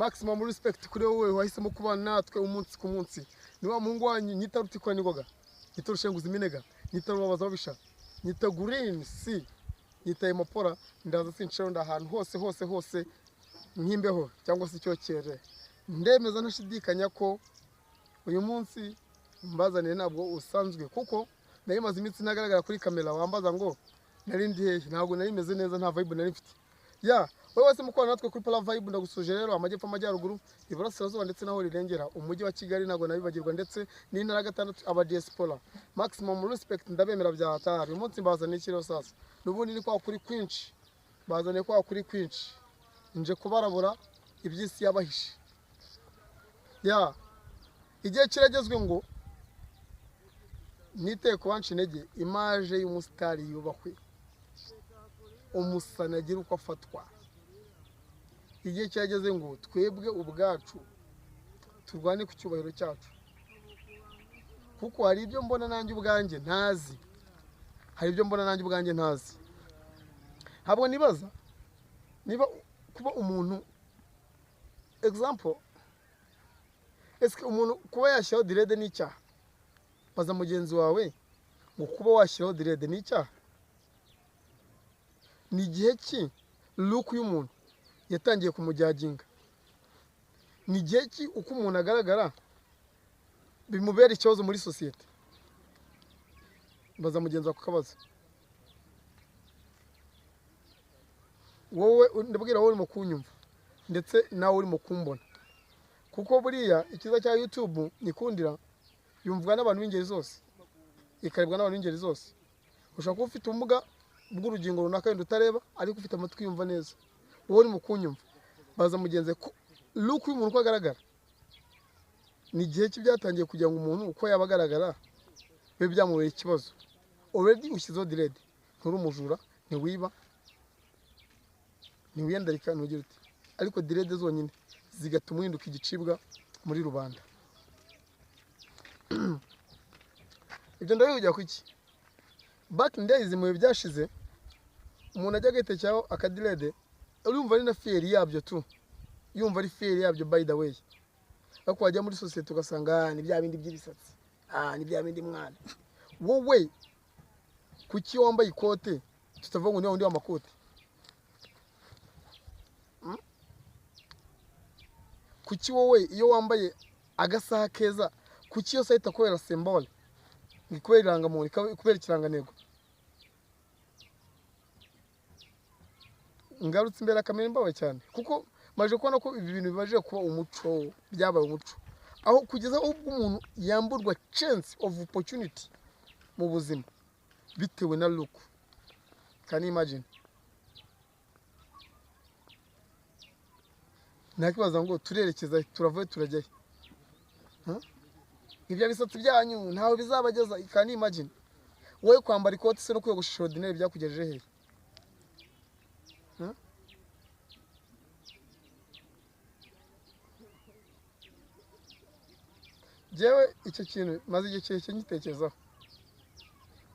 maximum respect kuri wowe wahisemo kubana natwe umunsi ku munsi. Ni wa muhungu wanyu nyita rutikwa nigoga, nyita rushenguza iminega, nyita rubabaza babisha, nyita green si, nyita imopora, ndaza sinshonda ahantu hose nkimbeho cyangwa se cyokere. Ndemeza ntashidikanya ko uyu munsi mbazaniye ntabwo usanzwe, kuko nari maze iminsi nagaragara kuri kamera wambaza ngo nari ndi hehe. Ntabwo nari meze neza, nta vibe nari mfite. Wewe wese mukwana natwe kuri Pala Vibe ndagusuje rero amajyepfo amajyaruguru iburasirazuba ndetse naho rirengera umujyi wa Kigali ntabwo nabibagirwa, ndetse n'intara gatandatu aba diaspora. Maximum respect ndabemera bya hatari. Uyu munsi mbazaniye ikiro sasa, nubundi ni kwa kuri kwinshi, bazaniye kwa kuri kwinshi, nje kubarabura ibyisi yabahishe. Igihe kiragezwe ngo niteye kubanca intege imaje y'umusitari yubakwe, umusana agira uko afatwa. Igihe cyageze ngo twebwe ubwacu turwane ku cyubahiro cyacu, kuko hari ibyo mbona nanjye ubwanjye ntazi, Habwo nibaza niba kuba umuntu example, eske umuntu kuba yashyiraho direde n'icyaha? Baza mugenzi wawe ngo kuba washyiraho direde n'icyaha? Ni igihe ki look y'umuntu yatangiye kumujyaginga? Ni igihe ki uko umuntu agaragara bimubera ikibazo muri societe? Baza mugenzi wawe kukabaza. Wowe ndabwira wowe urimo kunyumva ndetse nawe urimo kumbona, kuko buriya ikiza cya YouTube nikundira yumvwa n'abantu b'ingeri zose, ikarebwa n'abantu b'ingeri zose. Ushaka kuba ufite ubumuga bw'urugingo runaka wenda utareba, ariko ufite amatwi yumva neza. Wowe urimo kunyumva, baza mugenzi ko look y'umuntu uko agaragara. Ni igihe ki byatangiye kugira ngo umuntu uko yaba agaragara bibe byamubera ikibazo. Already ushyizeho direde, nturi umujura, ntiwiba, ntiwiyandarika, ntugira uti, ariko direde zonyine zigatuma uhinduka igicibwa muri rubanda. Ibyo ndabivugira ku iki? Back in days mu byashize umuntu ajya agatekeraho akadirede, urumva ari na fieri yabyo tu, yumva ari fieri yabyo by the way. Ariko wajya muri society ugasanga ni bya bindi by'ibisatsi, ni bya bindi mwana. Wowe kuki wambaye ikote tutavuga ngo ni wundi w'amakote? Kuki wowe iyo wambaye agasaha keza, kuki yo sayita kubera symbole, ni kubera irangamuntu, kubera ikirangantego? Ngarutse imbere akamera imbawe cyane, kuko maje kubona ko ibi bintu bibaje kuba umuco, byabaye umuco, aho kugeza ubwo umuntu yamburwa chance of opportunity mu buzima bitewe na look. Can you imagine? Nakibaza ngo turerekeza turavaye turajyayo, ibyo bisatsi byanyu ntaho bizabageza. Can you imagine? Wowe kwambara ikote se no kwiyogoshesha ordinaire byakugejeje hehe? Jewe icyo kintu maze igihe kirekire ngitekerezaho,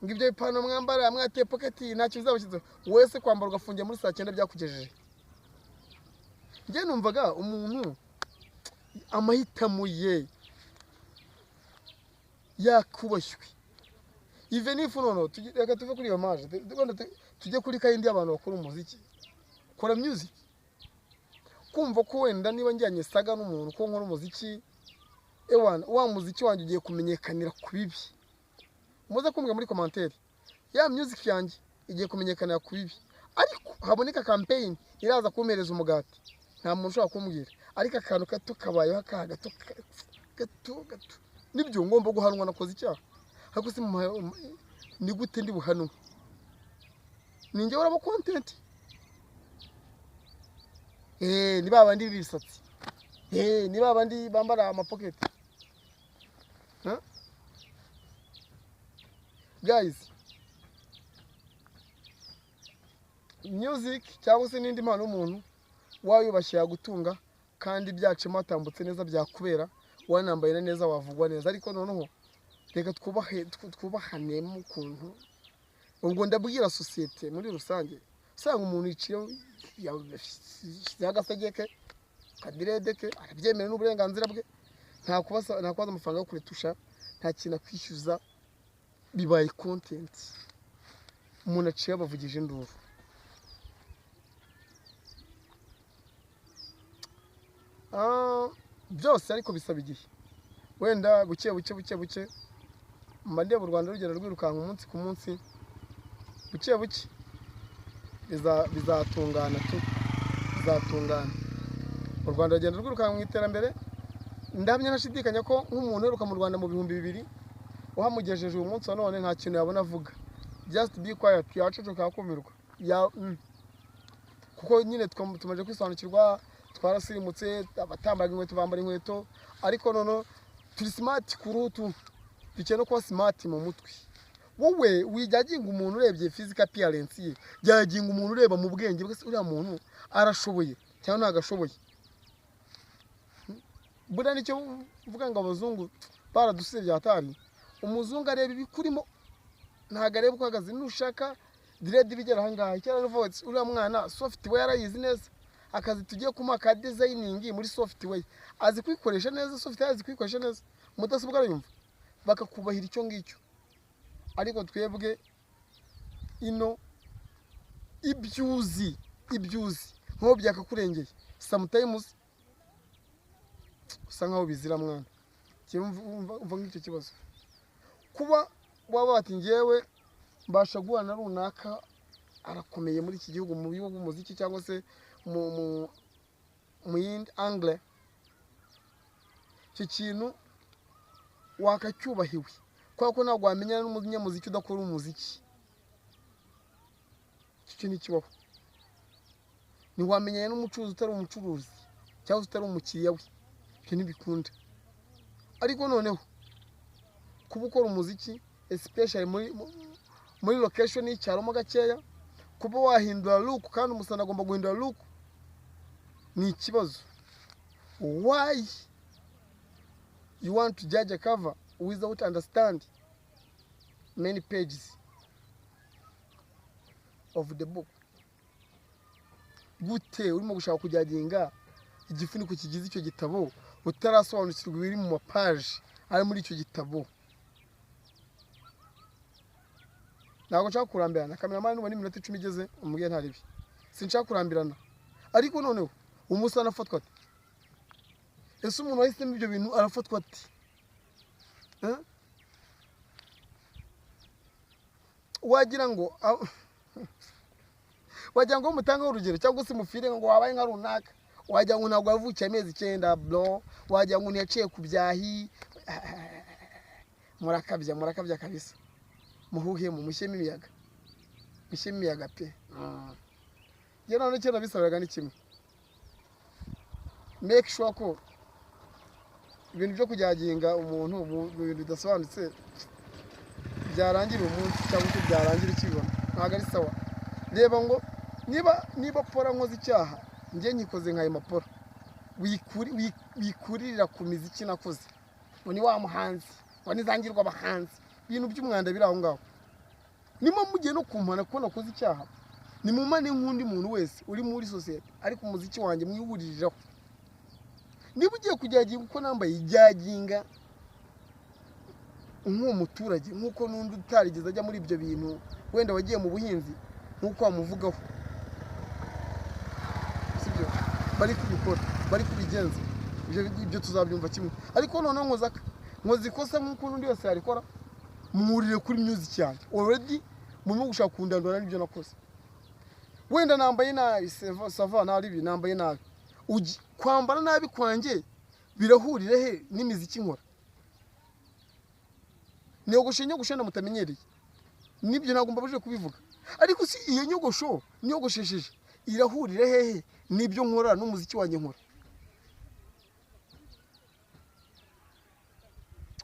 ngo ibyo bipano mwambara mwateye pocket ntacyo bizabashyizeho. Wese kwambara ugafungira muri saa 9 byakugejeje. Njye numvaga umuntu amahitamo ye yakubashywe. Even if reka tuve kuri iyo maje, tujye kuri kayindi y'abantu bakora umuziki, kora music. Kumva ko wenda niba njyanye saga n'umuntu ko nkora umuziki, wa muziki wanjye ugiye kumenyekanira ku bibi, muze kumbwira muri commentaire, ya music yanjye igiye kumenyekanira ku bibi, ariko haboneka campaign iraza kumereza umugati, nta muntu ushobora kumbwira. Ariko akantu gato kabayeho, akaga gato nibyo ngomba guhanwa nakoze icyaha. Ariko si ni gute ndi buhanwe? Ninjye uraba content? Ni babandi bibisatsi, ni babandi bambara amapocket. Guys, music cyangwa se n'indi mpano umuntu wayubashye yagutunga, kandi byacemo atambutse neza byakubera, wanambaye neza wavugwa neza. Ariko noneho reka twubahane mu kuntu. Ubwo ndabwira societe muri rusange, usanga umuntu iciye yagasageke kadirede ke arabyemera n'uburenganzira bwe nta kubaza amafaranga yo kuretusha nta kintu akwishyuza bibaye content umuntu aciye abavugije induru byose ariko bisaba igihe wenda buke mba ndeba u Rwanda rugenda rwirukanka umunsi ku munsi buke bizatungana u Rwanda rugenda rwirukanka mu iterambere ndamya nashidikanya ko nk'umuntu uheruka mu Rwanda mu 2000 uhamugejeje uyu munsi none nta kintu yabona avuga just be quiet yacucu kakumirwa kuko nyine tumaje kwisobanukirwa twarasirimutse abatambaga inkweto bambara inkweto ariko none turi smart kurutu dukeneye no kuba smart mu mutwe wowe wijyaginga umuntu urebye physical appearance ye jyaginga umuntu ureba mu bwenge bwe uriya muntu arashoboye cyangwa ntagashoboye bura nicyo uvuga ngo abazungu baradusebye hatari umuzungu areba ibikurimo ntago areba uko ahagaze nushaka direct bigera hangaha cyara voice uriya mwana software yarayizi neza akazi tugiye kuma ka designing muri software azi kwikoresha neza software azi kwikoresha neza mudasobwa arayumva bakakubahira icyo ngicyo ariko twebwe ino ibyuzi nko byakakurengeye sometimes usa nkaho bizira mwana umva nk'icyo kibazo kuba waba bati ngewe mbasha guhana runaka arakomeye muri iki gihugu mu bihugu umuziki cyangwa se mu yindi angle icyo kintu wakacyubahiwe kubera ko ntabwo wamenyana n'umunyamuziki udakora umuziki icyo kintu kibaho ntiwamenyana n'umucuruzi utari umucuruzi cyangwa utari umukiriya we ibyo ntibikunda ariko noneho kuba ukora umuziki especially muri location y'icyaramo gakeya kuba wahindura look kandi umusana agomba guhindura look ni ikibazo why you want to judge a cover without understand many pages of the book gute urimo gushaka kujyaginga igifuniko kigize icyo gitabo utarasobanukirwa ibiri mu mapaji ari muri icyo gitabo ntabwo nshaka kurambirana kameramani n'ubu n'iminota 10 igeze umubwiye ntaribi sinshaka kurambirana ariko noneho umusana afatwa ati ese umuntu wahisemo ibyo bintu arafatwa ati wagira ngo mutanga urugero cyangwa se mufire ngo wabaye nka runaka wagira ngo ntabwo wavukiye amezi 9 bro wagira ngo ntiyaciye ku byahi murakabya kabisa muhuhe mu mushyemo imiyaga pe none cyo nabisabiraga ni kimwe make sure ko ibintu byo kujyaginga umuntu mu bintu bidasobanutse byarangira umunsi cyangwa se byarangira ikibona ntago ari sawa reba ngo niba pora nkoze icyaha njye nyikoze nka impapuro wikurira ku miziki nakoze ngo ni wa muhanzi ngo nizangirwa abahanzi ibintu by'umwanda biri aho ngaho nimo mugiye no kumpana ko nakoze icyaha ni mumane nk'undi muntu wese uri muri society ariko umuziki wanjye mwihuriraho niba ugiye kujyaginga uko nambaye ijyaginga nk'uwo muturage nk'uko n'undi utarigeze ajya muri ibyo bintu wenda wagiye mu buhinzi nk'uko wamuvugaho sibyo bari kubikora bari kubigenza ibyo tuzabyumva kimwe ariko noneho nkoze ikosa nk'uko n'undi wese yarikora mwurire kuri music yanjye already murimo gushaka kundandura n'ibyo nakoze wenda nambaye nabi sava naribi nambaye nabi kwambara nabi kwanjye birahurire he n'imiziki nkora nyogoshe mutamenyereye nibyo ntabwo mbabuje kubivuga ariko si iyo nyogosho nyogoshesheje irahurire hehe nibyo nkora n'umuziki wanjye nkora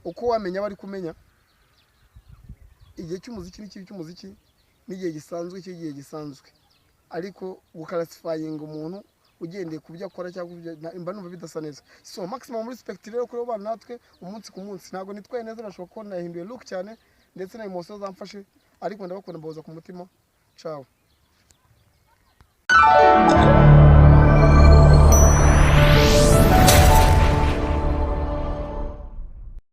uko wamenya bari kumenya igihe cy'umuziki n'ikibi cy'umuziki n'igihe gisanzwe cy'igihe gisanzwe ariko gukarasifyinga umuntu ugendeye ku byo akora cyangwa imba numva bidasa neza so maximum respect rero kuri bana natwe umunsi ku munsi ntago nitwaye neza nashobora ko nahinduye look cyane ndetse na emotion zamfashe ariko ndabakunda mbahoza ku mutima ciao